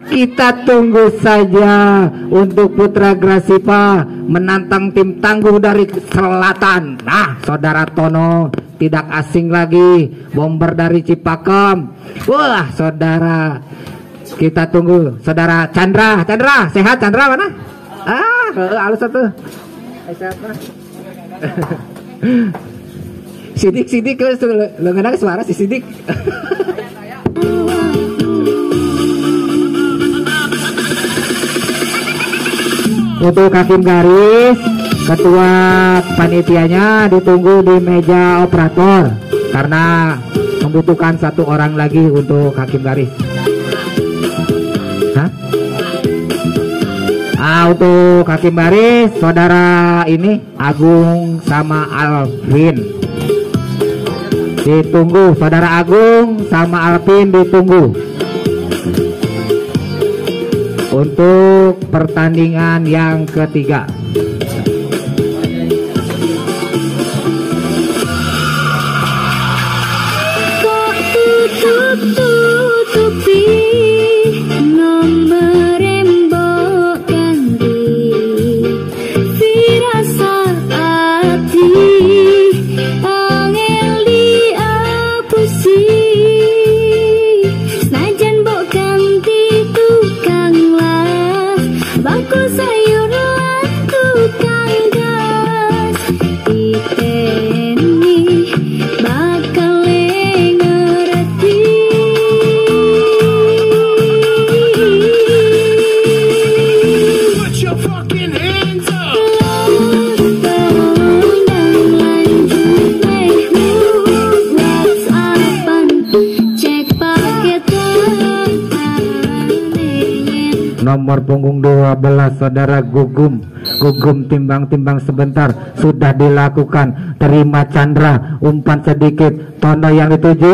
Kita tunggu saja untuk Putra Grasipa menantang tim tangguh dari selatan. Nah, Saudara Tono tidak asing lagi, bomber dari Cipakem. Wah, Saudara, kita tunggu Saudara Chandra. Chandra, sehat Chandra mana? Halus satu. Sehat mah. Sidik lo ngedengar suara si Sidik. Untuk hakim garis, ketua panitianya ditunggu di meja operator karena membutuhkan satu orang lagi untuk hakim garis. Untuk hakim garis, saudara ini Agung sama Alvin ditunggu. Saudara Agung sama Alvin ditunggu untuk pertandingan yang ketiga. Nomor punggung 12 saudara Gugum timbang sebentar, sudah dilakukan. Terima Chandra, umpan sedikit, Tono yang dituju.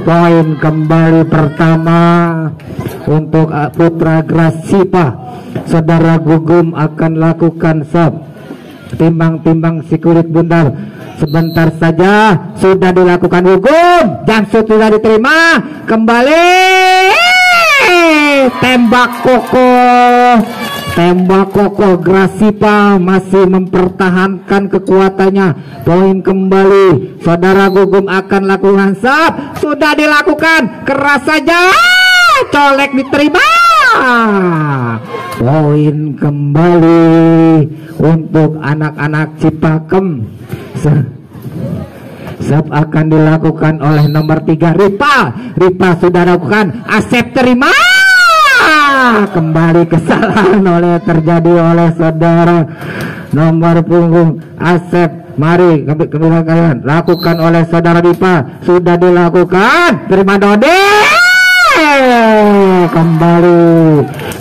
Poin kembali pertama untuk Putra Grasipa. Saudara Gugum akan lakukan sub. Timbang si kulit bundar, sebentar saja sudah dilakukan Gugum, dan sudah diterima kembali. Tembak kokoh Grasipa masih mempertahankan kekuatannya. Poin kembali. Saudara Gugum akan lakukan sub. Sudah dilakukan, keras saja, colek diterima. Poin kembali untuk anak-anak Cipakem. Sub akan dilakukan oleh nomor 3 Ripa sudah lakukan, Asep terima. Kembali kesalahan terjadi oleh saudara nomor punggung Asep. Mari kalian lakukan oleh saudara Ripa, sudah dilakukan, terima Dode. Kembali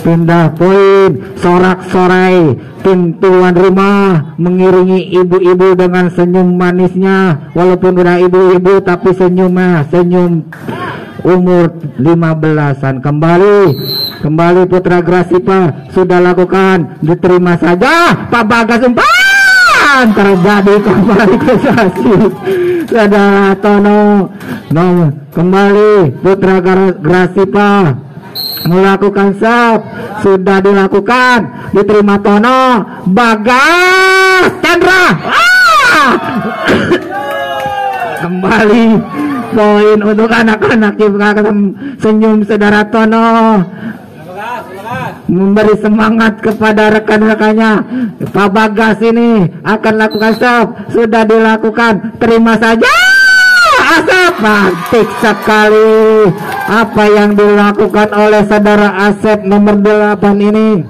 pindah poin, sorak-sorai. Tim tuan rumah mengiringi ibu-ibu dengan senyum manisnya, walaupun udah ibu-ibu tapi senyumnya senyum umur 15-an. Kembali Putra Grasipa sudah lakukan, diterima saja. Pak Bagas umpan, terjadi kembali kesasi saudara Tono. Kembali Putra Grasipa melakukan sub, sudah dilakukan, diterima Tono. Bagas Chandra, kembali poin untuk anak-anak Cipakem. Senyum saudara Tono memberi semangat kepada rekan-rekannya. Pak Bagas ini akan lakukan sub, sudah dilakukan, terima saja. Asep, cantik sekali apa yang dilakukan oleh saudara Asep nomor 8 ini.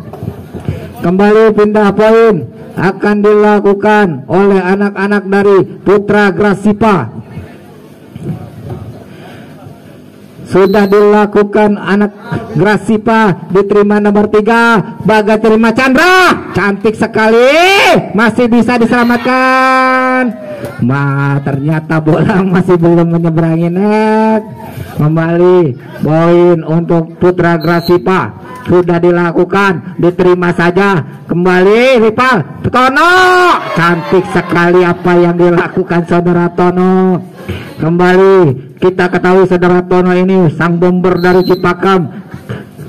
Kembali pindah poin akan dilakukan oleh anak-anak dari Putra Grasipa. Sudah dilakukan anak Grasipa, diterima nomor 3 Bagas, terima Chandra, cantik sekali, masih bisa diselamatkan. Ternyata bola masih belum menyeberangi net. Kembali poin untuk Putra Grasipa, sudah dilakukan, diterima saja. Kembali Ripa Tono, cantik sekali apa yang dilakukan saudara Tono. Kembali kita ketahui saudara Tono ini sang bomber dari Cipakem.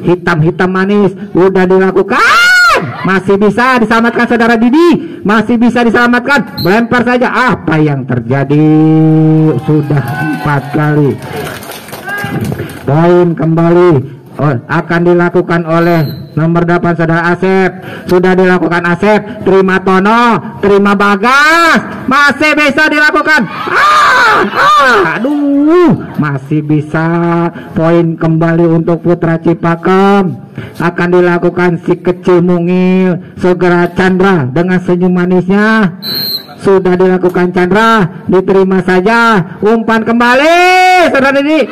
hitam manis udah dilakukan, masih bisa diselamatkan saudara Didi, masih bisa diselamatkan, lempar saja. Apa yang terjadi? Sudah 4 kali. Poin kembali akan dilakukan oleh nomor 8 saudara Asep. Sudah dilakukan Asep, terima Tono, terima Bagas, masih bisa dilakukan. Aduh, masih bisa. Poin kembali untuk Putra Cipakem. Akan dilakukan si kecil mungil, segera Chandra dengan senyum manisnya. Sudah dilakukan Chandra, diterima saja. Umpan kembali saudara Didi,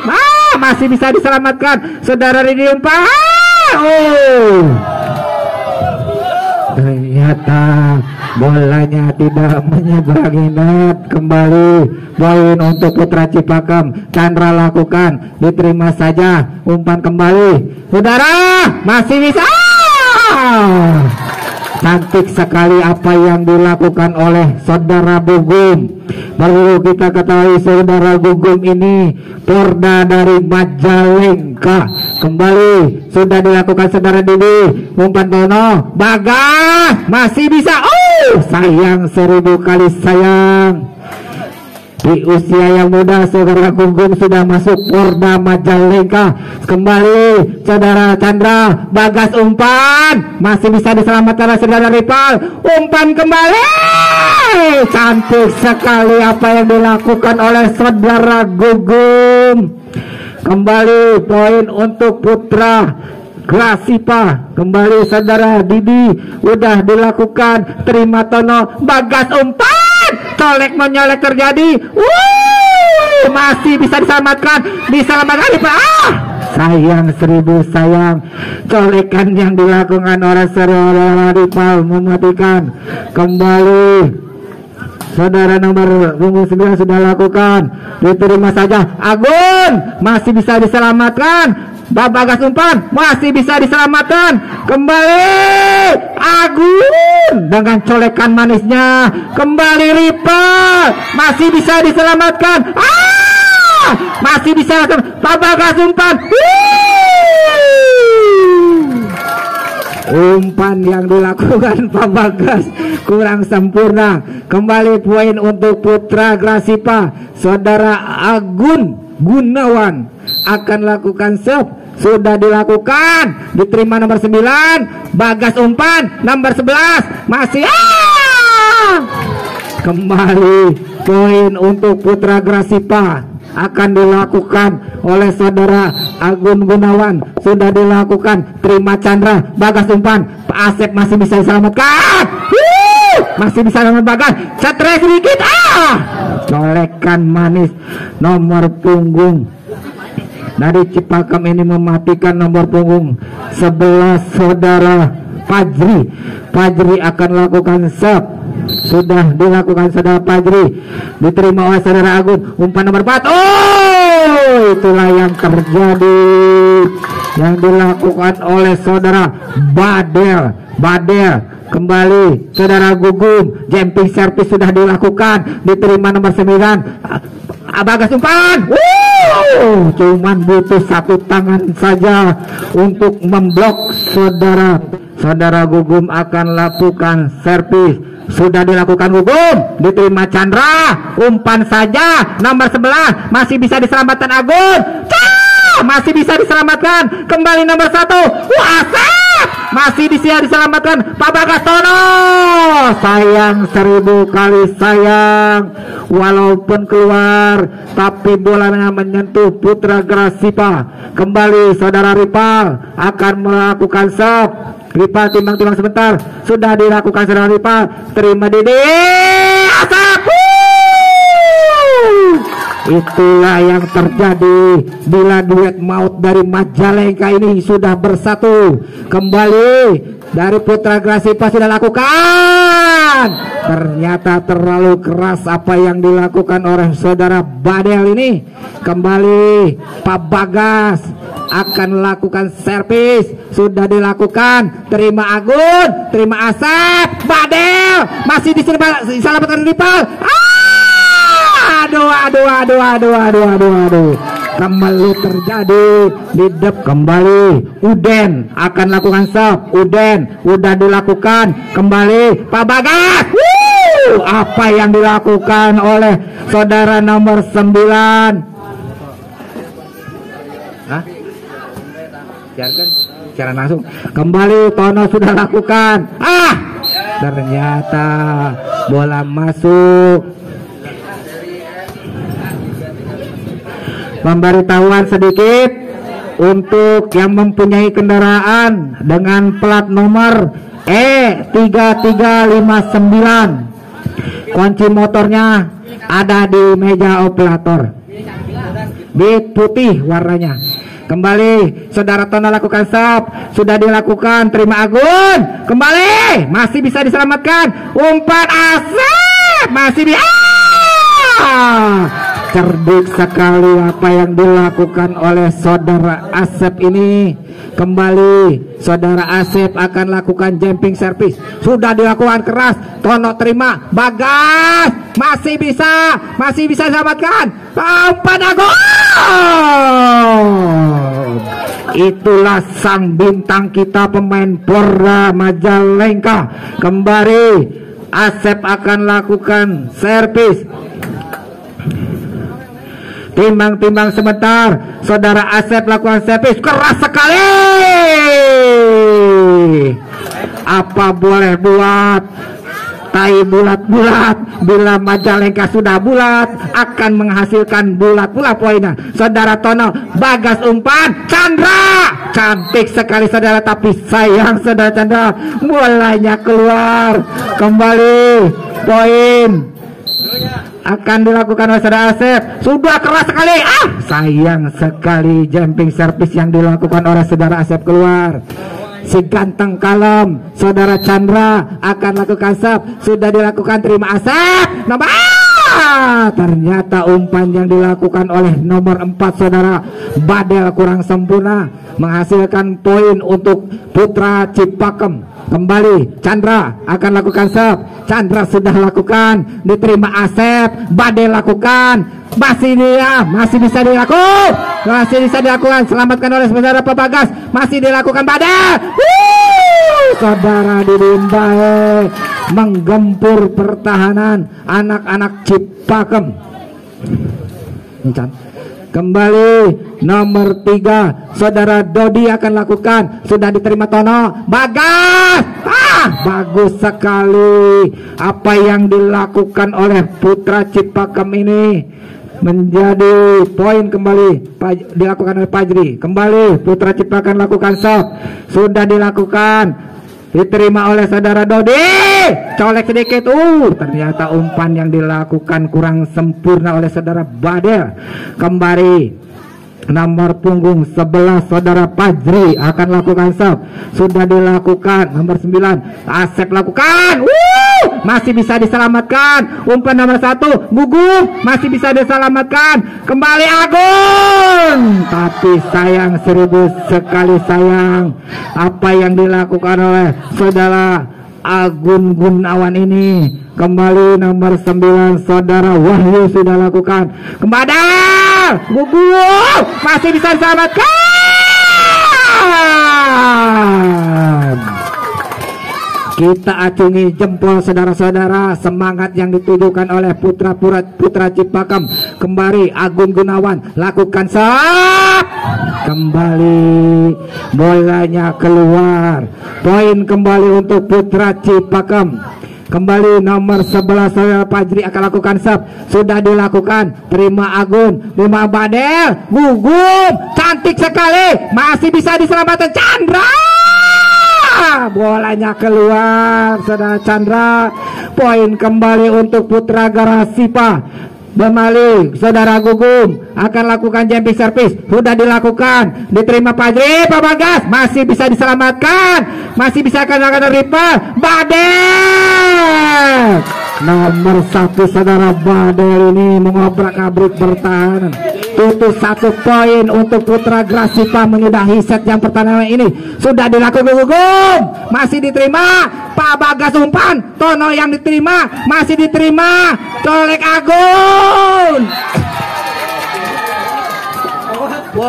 masih bisa diselamatkan saudara Didi. Umpan, ternyata bolanya tidak menyeberangi net. Kembali poin untuk Putra Cipakem. Chandra lakukan, diterima saja. Umpan kembali saudara, masih bisa. Cantik sekali apa yang dilakukan oleh saudara Gugum. Perlu kita ketahui saudara Gugum ini Porda dari Majalengka. Kembali sudah dilakukan saudara Didi. Umpan Tono, Bagas, masih bisa. Sayang, 1000 kali sayang. Di usia yang muda saudara Gugum sudah masuk Porda Majalengka. Kembali saudara Chandra, Bagas umpan, masih bisa diselamatkan saudara Ripal. Umpan kembali, cantik sekali apa yang dilakukan oleh saudara Gugum. Kembali poin untuk Putra Grasipa. Kembali saudara Didi, udah dilakukan, terima Tono, Bagas umpan, colek menyolek terjadi. Masih bisa diselamatkan, sayang, 1000 sayang. Colekan yang dilakukan oleh saudara Ripal mematikan. Kembali saudara nomor punggung 9 sudah lakukan, diterima saja. Agun masih bisa diselamatkan. Bagas umpan, masih bisa diselamatkan. Kembali Agun dengan colekan manisnya. Kembali Ripal, masih bisa diselamatkan. Masih bisa. Bagas umpan. Umpan yang dilakukan Pak Bagas kurang sempurna. Kembali poin untuk Putra Grasipa. Saudara Agun Gunawan akan lakukan serve. Sudah dilakukan, diterima nomor 9. Bagas umpan, nomor 11 masih. Kembali poin untuk Putra Grasipa akan dilakukan oleh saudara Agun Gunawan. Sudah dilakukan, terima Chandra, Bagas umpan, Pak Asep masih bisa diselamatkan. Masih bisa nomor Bagas, stres sedikit. Colekan manis nomor punggung dari Cipakem ini mematikan nomor punggung 11 saudara Fajri. Fajri akan lakukan serve. Sudah dilakukan saudara Fajri, diterima oleh saudara Agun. Umpan nomor 4. Itulah yang terjadi, yang dilakukan oleh saudara Badel. Kembali saudara Gugum, jumping service sudah dilakukan, diterima nomor 9. Bagas umpan, cuman butuh 1 tangan saja untuk memblok saudara Gugum akan lakukan servis. Sudah dilakukan Gugum, diterima Chandra, umpan saja nomor 11, masih bisa diselamatkan Agun. Masih bisa diselamatkan. Kembali nomor 1, Asep, masih bisa diselamatkan. Pak Bagas Tono, sayang, 1000 kali sayang. Walaupun keluar, tapi bolanya menyentuh Putra Grasipa. Kembali saudara Ripal akan melakukan serve. Ripal timbang-timbang sebentar. Sudah dilakukan saudara Ripal, terima Didi. Asep. Itulah yang terjadi bila duet maut dari Majalengka ini sudah bersatu. Kembali dari Putra Grasipa sudah lakukan. Ternyata terlalu keras apa yang dilakukan oleh saudara Badel ini. Kembali Pak Bagas akan lakukan servis. Sudah dilakukan, terima Agun, terima Asep. Badel masih diselamatkan Ripal. Aduh. kembali terjadi lead kembali. Uden akan lakukan stop. Uden udah dilakukan kembali Pak Bagas. Apa yang dilakukan oleh saudara nomor 9? Hah? Biarkan secara langsung kembali. Tono sudah lakukan. Ternyata bola masuk. Pemberitahuan sedikit untuk yang mempunyai kendaraan dengan plat nomor E3359. Kunci motornya ada di meja operator. Bit putih warnanya. Kembali saudara Tono lakukan stop. Sudah dilakukan. Terima Agun. Kembali. Masih bisa diselamatkan. Umpan Asep. Masih bisa. Cerdik sekali apa yang dilakukan oleh saudara Asep ini. Kembali saudara Asep akan lakukan jumping service. Sudah dilakukan keras. Tono terima. Bagas masih bisa selamatkan. Umpan Agung. Itulah sang bintang kita, pemain Porda Majalengka. Kembali Asep akan lakukan servis. Timbang-timbang sebentar. Saudara Asep lakukan servis. Keras sekali. Apa boleh buat. Tai bulat-bulat. Bila Majalengka sudah bulat, akan menghasilkan bulat-bulat poinnya. Saudara Tono. Bagas umpan. Chandra. Cantik sekali saudara. Tapi sayang saudara Chandra. Bolanya keluar. Kembali. Poin akan dilakukan oleh saudara Asep. Sudah keras sekali. Sayang sekali jumping service yang dilakukan oleh saudara Asep keluar. Si ganteng kalem saudara Chandra akan lakukan sub. Sudah dilakukan. Terima Asep. Ternyata umpan yang dilakukan oleh nomor 4 saudara Badel kurang sempurna, menghasilkan poin untuk Putra Cipakem. Kembali Chandra akan lakukan sub. Chandra sudah lakukan. Diterima Asep. Badel lakukan. Masih bisa dilakukan. Selamatkan oleh saudara Bagas. Masih dilakukan Badel. Saudara Didin baik menggempur pertahanan anak-anak Cipakem. Kembali nomor 3 saudara Dodi akan lakukan. Sudah diterima Tono. Bagas. Bagus sekali apa yang dilakukan oleh Putra Cipakem ini. Menjadi poin kembali dilakukan oleh Pajri. Kembali Putra Cipakem lakukan stop. Sudah dilakukan. Diterima oleh saudara Dodi. Colek sedikit. Ternyata umpan yang dilakukan kurang sempurna oleh saudara Badel. Kembali nomor punggung 11 saudara Pajri akan lakukan stop. Sudah dilakukan. Nomor 9 Asep lakukan. Masih bisa diselamatkan. Umpan nomor 1 Gugup. Masih bisa diselamatkan. Kembali Agun. Tapi sayang, 1000 sekali sayang apa yang dilakukan oleh saudara Agun Gunawan ini. Kembali nomor 9 saudara Wahyu sudah lakukan. Kembali Gugup. Masih bisa diselamatkan. Kita acungi jempol saudara-saudara. Semangat yang ditujukan oleh Putra Cipakem. Kembali Agun Gunawan lakukan sub. Kembali bolanya keluar. Poin kembali untuk Putra Cipakem. Kembali nomor 11 saudara Pajri akan lakukan sub. Sudah dilakukan. Terima Agun. Terima Badel. Gugup. Cantik sekali. Masih bisa diselamatkan Chandra. Bolanya keluar saudara Chandra. Poin kembali untuk Putra Garasipa. Kembali saudara Gugum akan lakukan jumping service. Sudah dilakukan. Diterima Pajri. Pak Bagas masih bisa diselamatkan. Masih bisa akan lakukan rival. Badel nomor 1 saudara Badel ini mengobrak-abrik pertahanan. Tutup 1 poin untuk Putra Grasipa menyudahi set yang pertama ini. Sudah dilakukan Gugum. Masih diterima. Pak Bagas umpan. Tono yang diterima. Masih diterima. Colek Agun.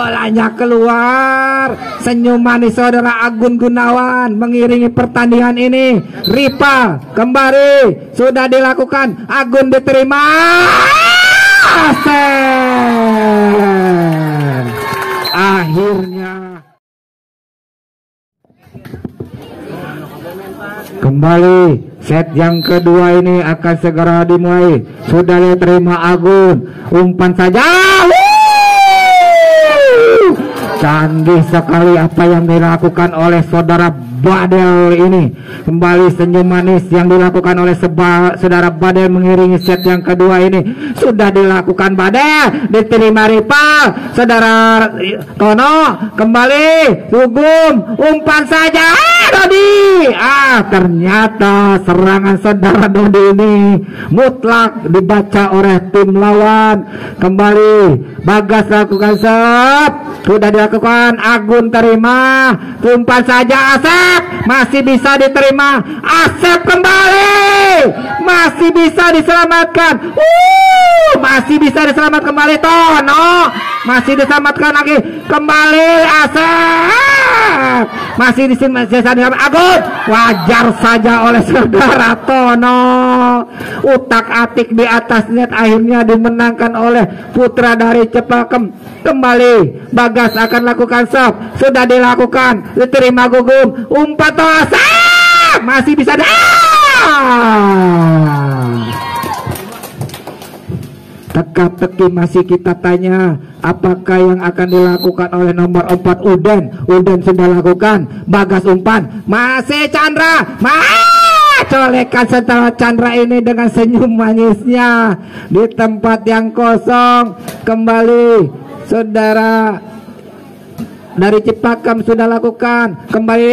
bolanya keluar. Senyum manis saudara Agun Gunawan mengiringi pertandingan ini. Rival kembali sudah dilakukan. Agun diterima. Akhirnya kembali set yang kedua ini akan segera dimulai. Sudah diterima Agun, umpan saja. Canggih sekali apa yang dilakukan oleh saudara Badel ini. Kembali senyum manis yang dilakukan oleh saudara Badel mengiringi set yang kedua ini. Sudah dilakukan Badel, diterima rival. Saudara Tono kembali Gugum, umpan saja Dodi. Ternyata serangan saudara Dodi ini mutlak dibaca oleh tim lawan. Kembali Bagas lakukan serve. Sudah dilakukan, Agun terima, umpan saja Asep, masih bisa diterima. Asep kembali, masih bisa diselamatkan. Masih bisa diselamatkan kembali Tono, masih diselamatkan lagi kembali Asep, masih diselamatkan Agun. Wajar saja oleh saudara Tono. Utak-atik di atas net akhirnya dimenangkan oleh putra dari Cepakem. Kembali Bagas akan lakukan serve. Sudah dilakukan, diterima Gugum, umpan Toasa, masih bisa teka-teki. Masih kita tanya apakah yang akan dilakukan oleh nomor 4 Uden sudah lakukan. Bagas umpan, masih Chandra, colekan setelah Chandra ini dengan senyum manisnya di tempat yang kosong. Kembali saudara dari Cipakem sudah lakukan. Kembali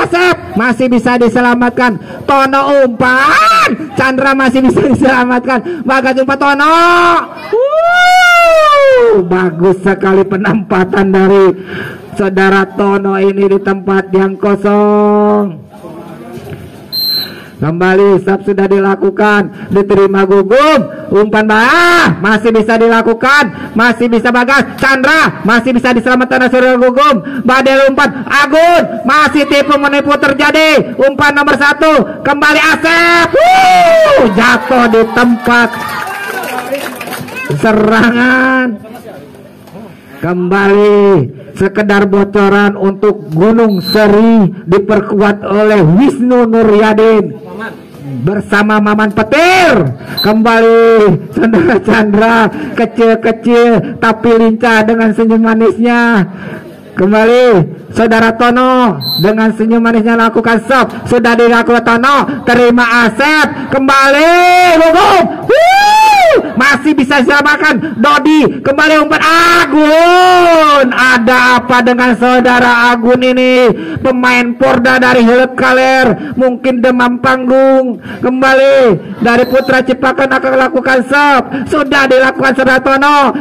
Asep, masih bisa diselamatkan. Tono umpan, Chandra masih bisa diselamatkan. Bagas umpan Tono. Bagus sekali penempatan dari saudara Tono ini di tempat yang kosong. Kembali sub sudah dilakukan, diterima Gugum, umpan masih bisa dilakukan, masih bisa Bagas. Chandra masih bisa diselamatkan dari Gugum. Badel umpan, Agun masih tipu menipu terjadi. Umpan nomor 1, kembali Asep, jatuh di tempat serangan. Kembali sekedar bocoran untuk Gunung Seri diperkuat oleh Wisnu Nuryadin bersama Maman Petir. Kembali saudara Chandra kecil-kecil tapi lincah dengan senyum manisnya. Kembali saudara Tono dengan senyum manisnya lakukan stop. Sudah dilakukan Tono, terima Asep. Kembali Gugum, masih bisa diselamatkan. Dodi kembali umpan Agun. Ada apa dengan saudara Agun ini? Pemain Porda dari Hilet Kaler, mungkin demam panggung. Kembali dari Putra Cipakan akan lakukan stop. Sudah dilakukan saudara Tono.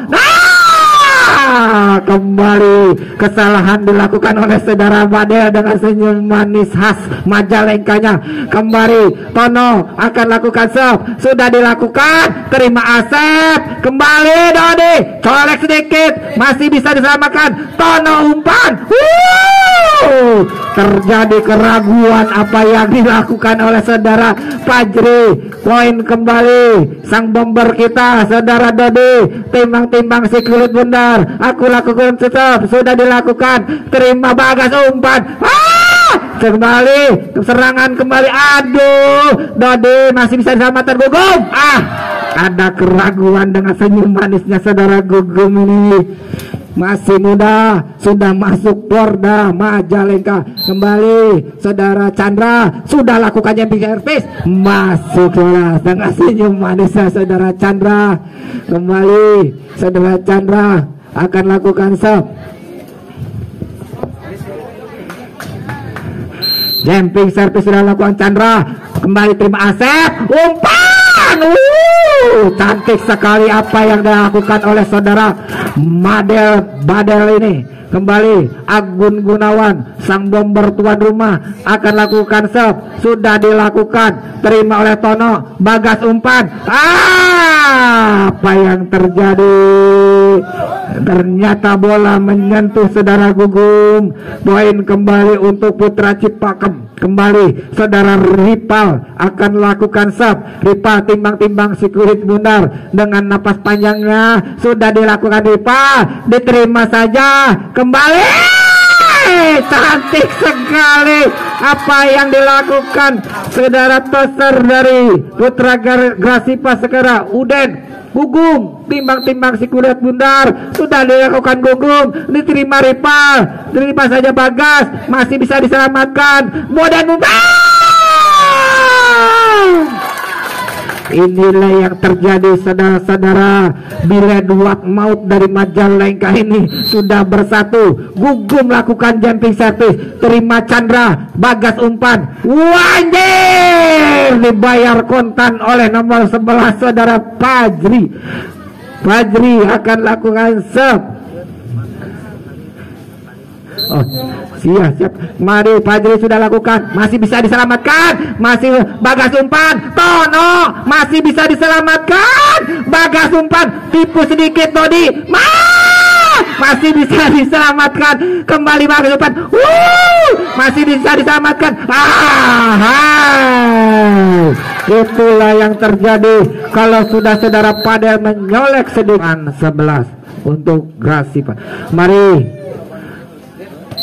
Kembali kesalahan dilakukan oleh saudara Badel dengan senyum manis khas Majalengkanya. Kembali Tono akan lakukan serve. Sudah dilakukan, terima Asep. Kembali Dodi, colek sedikit, masih bisa diselamatkan. Tono umpan. Terjadi keraguan apa yang dilakukan oleh saudara Fajri. Poin kembali sang bomber kita saudara Dodi. Timbang-timbang si kulit bundar, aku lakukan tetap. Sudah dilakukan, terima Bagas umpan. Kembali serangan kembali. Aduh, Dodi masih bisa diselamatkan Gugum. Ada keraguan dengan senyum manisnya saudara Gugum ini. Masih muda, sudah masuk Porda Majalengka. Kembali saudara Chandra, sudah lakukan jumping service, masuk dengan senyum manisnya saudara Chandra. Kembali saudara Chandra akan lakukan serve. Jumping service sudah lakukan Chandra. Kembali terima Asep, umpan. Cantik sekali apa yang dilakukan oleh saudara Badel ini. Kembali Agun Gunawan, sang bomber tuan rumah akan lakukan serve. Sudah dilakukan, terima oleh Tono. Bagas umpan, apa yang terjadi? Ternyata bola menyentuh saudara Gugum. Poin kembali untuk Putra Cipakem. Kembali saudara Ripal akan lakukan sub. Ripal timbang-timbang si kulit bundar dengan napas panjangnya sudah dilakukan Ripal, diterima saja. Kembali cantik sekali apa yang dilakukan saudara toser dari Putra Grasipa sekarang. Gugum timbang-timbang si kulit bundar sudah dilakukan Gugum, diterima Ripal, terima saja Bagas, masih bisa diselamatkan. Bodan inilah yang terjadi saudara-saudara. Bila dua maut dari Majalengka ini sudah bersatu. Gugum lakukan jumping service, terima Chandra, Bagas umpan, wanjir, dibayar kontan oleh nomor 11 saudara Fajri. Fajri akan lakukan serve. Oh, siap. Mari Fajri sudah lakukan, masih bisa diselamatkan, masih Bagas umpan, Tono masih bisa diselamatkan, Bagas umpan, tipu sedikit Dodi, masih bisa diselamatkan, kembali Bagas umpan, masih bisa diselamatkan. Itulah yang terjadi kalau sudah saudara Padel menyolek sedikit 11 untuk Grasipa. Mari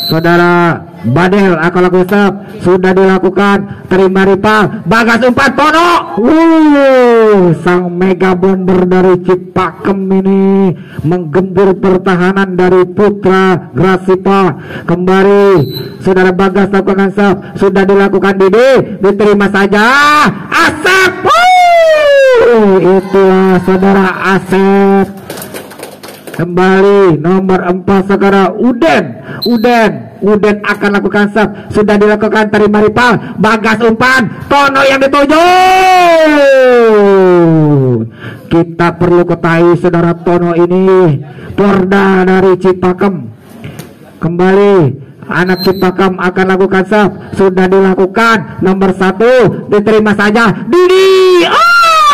saudara Badel akan lakukan sudah dilakukan, terima Ripal, Bagas umpan, Tono, sang mega bomber dari Cipakem ini menggembur pertahanan dari Putra Grasipa. Kembali saudara Bagas lakukan sub, sudah dilakukan Didi, diterima saja Asep. Itulah saudara Asep. Kembali nomor 4 sekarang Uden akan lakukan sub, sudah dilakukan, terima Ripal, Bagas umpan, Tono yang dituju. Kita perlu ketahui saudara, Tono ini Porda dari Cipakem. Kembali anak Cipakem akan lakukan sub, sudah dilakukan, nomor 1 diterima saja Didi.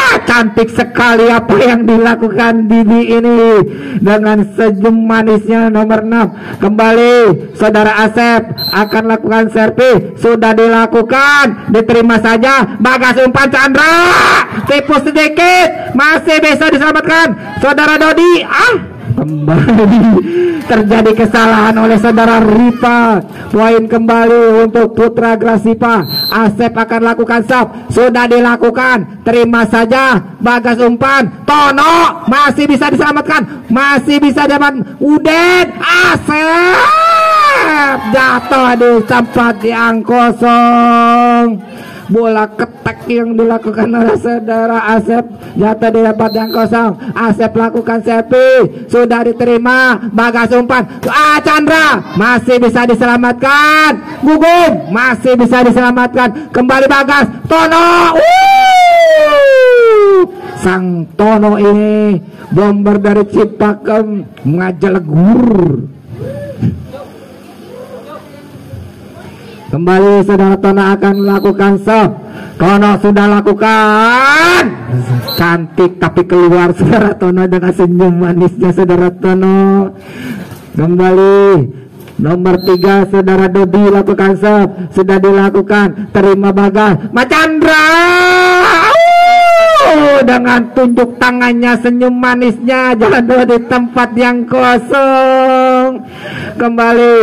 Cantik sekali apa yang dilakukan Didi ini dengan senyum manisnya nomor 6. Kembali saudara Asep akan lakukan servis, sudah dilakukan, diterima saja, Bagas umpan, Chandra tipu sedikit, masih bisa diselamatkan saudara Dodi. Kembali terjadi kesalahan oleh saudara Ripa. Poin kembali untuk Putra Grasipa. Asep akan lakukan sub, sudah dilakukan, terima saja, Bagas umpan, Tono masih bisa diselamatkan, masih bisa dapat Uden. Asep jatuh di tempat yang kosong. Bola ketek yang dilakukan oleh saudara Asep jatuh di tempat yang kosong. Asep lakukan servis, sudah diterima, Bagas umpan, Chandra masih bisa diselamatkan, Gugum masih bisa diselamatkan, kembali Bagas, Tono. Sang Tono ini bomber dari Cipakem ngajelegur. Kembali saudara Tono akan melakukan sub. Tono sudah lakukan, cantik tapi keluar saudara Tono dengan senyum manisnya saudara Tono. Kembali nomor 3 saudara Dodi lakukan sub, sudah dilakukan, terima Bagas, Chandra dengan tunjuk tangannya, senyum manisnya jatuh di tempat yang kosong. Kembali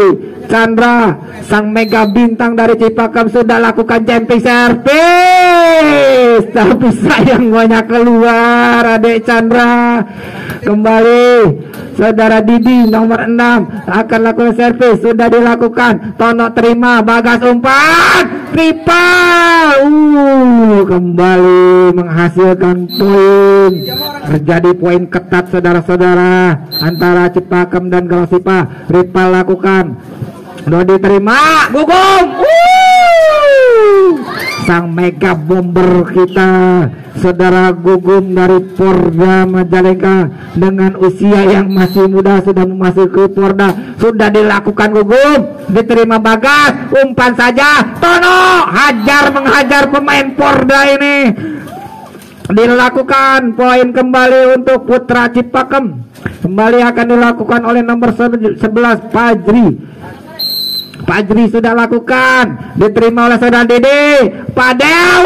Chandra, sang mega bintang dari Cipakem sudah lakukan jumping service, tapi sayang banyak keluar adik Chandra. Kembali saudara Didi nomor 6 akan lakukan servis, sudah dilakukan, Tono terima, Bagas umpan, Ripal kembali menghasilkan poin. Terjadi poin ketat saudara-saudara antara Cipakem dan Grasipa. Ripal lakukan, Dodi terima, Gugum, sang mega bomber kita saudara Gugum dari Porda Majalengka dengan usia yang masih muda sudah memasuki Porda, sudah dilakukan Gugum, diterima Bagas, umpan saja, Tono hajar menghajar pemain Porda ini. dilakukan. Poin kembali untuk Putra Cipakem. Kembali akan dilakukan oleh nomor 11 Fajri. Fajri sudah lakukan, diterima oleh saudara Dede. Padel,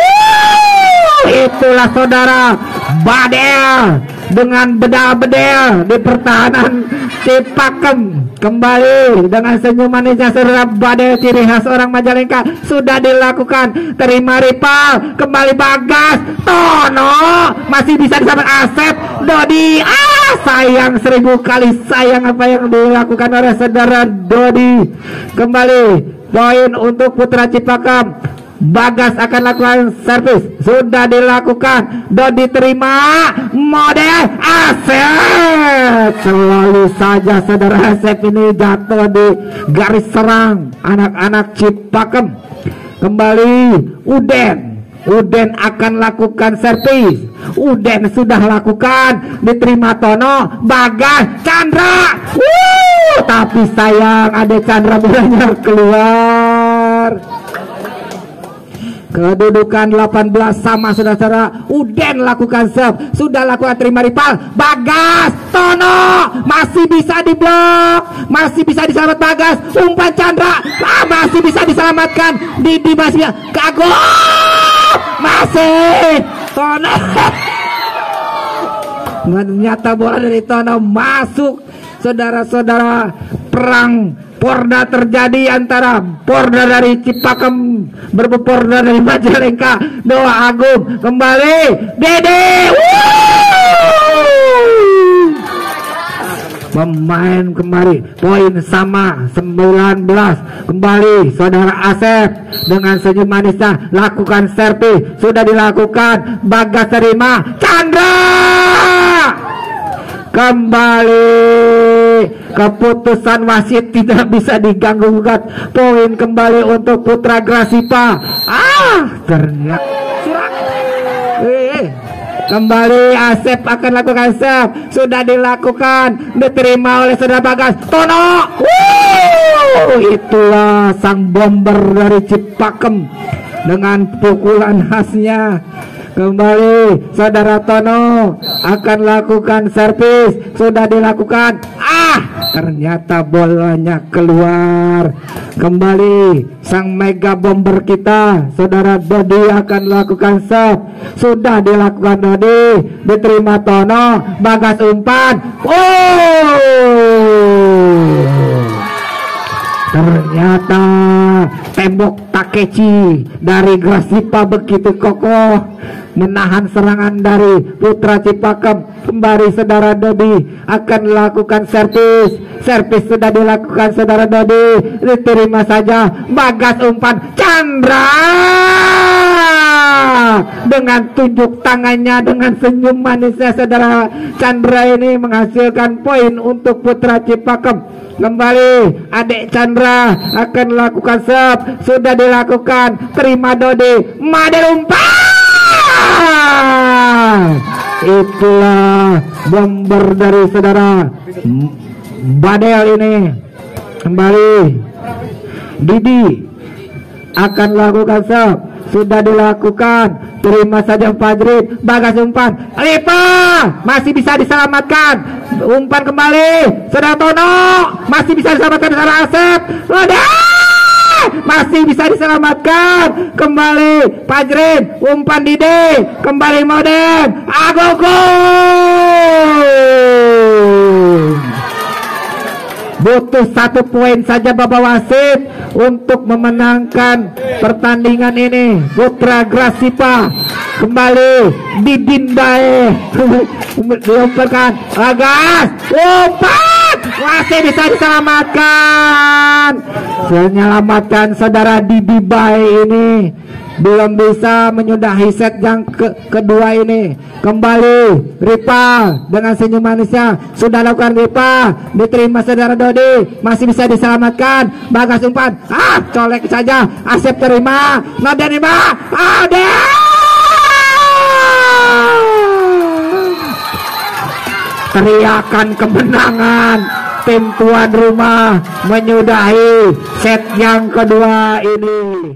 itulah saudara Badel dengan bedal-bedel di pertahanan Cipakem. Kembali dengan senyum manisnya saudara Badel, ciri khas orang Majalengka, sudah dilakukan. Terima rival, kembali Bagas, Tono masih bisa disambut Asep, Dodi. Sayang, 1000 kali sayang apa yang dilakukan oleh saudara Dodi. Kembali poin untuk Putra Cipakem. Bagas akan lakukan servis, sudah dilakukan. Dodi terima, model Asep. Selalu saja saudara Asep ini jatuh di garis serang anak-anak Cipakem. Kembali Uden akan lakukan servis. Uden sudah lakukan, diterima Tono, Bagas, Chandra. Tapi sayang, ada Chandra bolanya keluar. Kedudukan 18 sama saudara-saudara. Uden lakukan serve, sudah lakukan terima rival. Bagas, Tono masih bisa diblok, masih bisa diselamat Bagas. Umpan Chandra, masih bisa diselamatkan. Didi masih kagum, masih Tono. Ternyata bola dari Tono masuk. Saudara-saudara, perang Porda terjadi antara Porda dari Cipakem berburu Porda dari Majalengka. Doa Agung kembali, Dede. Pemain kembali, poin sama 19. Kembali saudara Asep dengan senyum manisnya lakukan servis, sudah dilakukan. Bagas terima, Chandra kembali. Keputusan wasit tidak bisa diganggu gugat. Poin kembali untuk Putra Grasipa. Ternyata kembali Asep akan lakukan serve, sudah dilakukan, diterima oleh saudara Bagas. Tono, itulah sang bomber dari Cipakem dengan pukulan khasnya. Kembali saudara Tono akan lakukan servis, sudah dilakukan. Ternyata bolanya keluar. Kembali sang mega bomber kita, saudara Dodi akan lakukan serve, sudah dilakukan. Dodi diterima Tono, Bagas umpan. Ternyata tembok Takechi dari Grasipa begitu kokoh menahan serangan dari Putra Cipakem. Kembali saudara Dodi akan lakukan servis, sudah dilakukan saudara Dodi, diterima saja. Bagas umpan, Chandra dengan tunjuk tangannya, dengan senyum manisnya saudara Chandra ini menghasilkan poin untuk Putra Cipakem. Kembali adik Chandra akan lakukan serve, sudah dilakukan. Terima Dodi, Madel umpan. Itulah bomber dari saudara Badel ini. Kembali Didi akan lakukan serve, sudah dilakukan. Terima saja Fajri, Bagas umpan, Lipa masih bisa diselamatkan. Umpan kembali saudara Tono, masih bisa diselamatkan saudara Asep. Masih bisa diselamatkan. Kembali Fajrin, umpan Dide, kembali Moden, Agogo. Butuh 1 poin saja Bapak wasit untuk memenangkan pertandingan ini. Putra Grasipa kembali Didin Bae diumpankan, Bagas umpan, masih bisa diselamatkan. Menyelamatkan saudara Didi Bae ini belum bisa menyudahi set yang kedua ini. Kembali Ripa dengan senyum manisnya, sudah lakukan Ripa, diterima saudara Dodi, masih bisa diselamatkan. Bagas umpan, colek saja. Asep terima, Noda terima, teriakan kemenangan. Tim tuan rumah menyudahi set yang kedua ini.